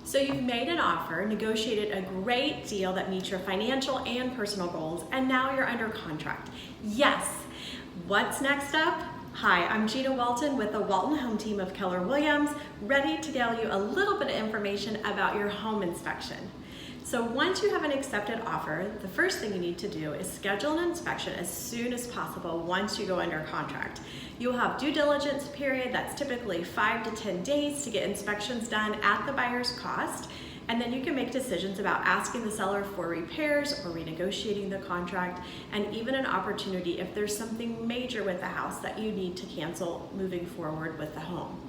So you've made an offer, negotiated a great deal that meets your financial and personal goals, and now you're under contract. Yes. What's next up? Hi, I'm Gina Walton with the Walton Home Team of Keller Williams, ready to tell you a little bit of information about your home inspection. So once you have an accepted offer, the first thing you need to do is schedule an inspection as soon as possible once you go under contract. You'll have due diligence period that's typically 5 to 10 days to get inspections done at the buyer's cost, and then you can make decisions about asking the seller for repairs or renegotiating the contract, and even an opportunity if there's something major with the house that you need to cancel moving forward with the home.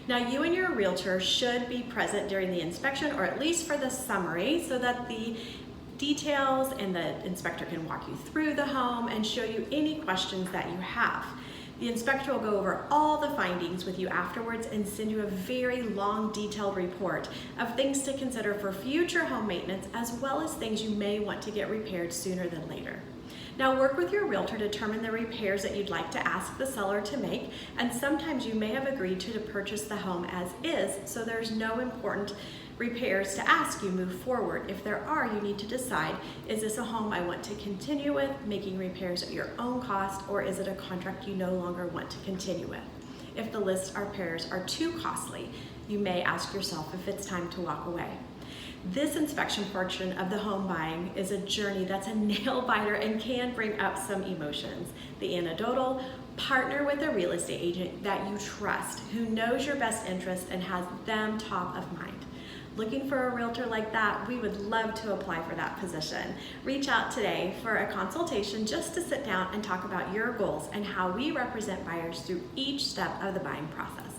Now, you and your realtor should be present during the inspection, or at least for the summary, so that the details and the inspector can walk you through the home and show you any questions that you have. The inspector will go over all the findings with you afterwards and send you a very long, detailed report of things to consider for future home maintenance, as well as things you may want to get repaired sooner than later. Now, work with your realtor to determine the repairs that you'd like to ask the seller to make, and sometimes you may have agreed to purchase the home as is, so there's no important repairs to ask you move forward. If there are, you need to decide, is this a home I want to continue with, making repairs at your own cost, or is it a contract you no longer want to continue with? If the list or repairs are too costly, you may ask yourself if it's time to walk away. This inspection portion of the home buying is a journey that's a nail biter and can bring up some emotions. The anecdotal: partner with a real estate agent that you trust, who knows your best interest and has them top of mind. Looking for a realtor like that? We would love to apply for that position. Reach out today for a consultation just to sit down and talk about your goals and how we represent buyers through each step of the buying process.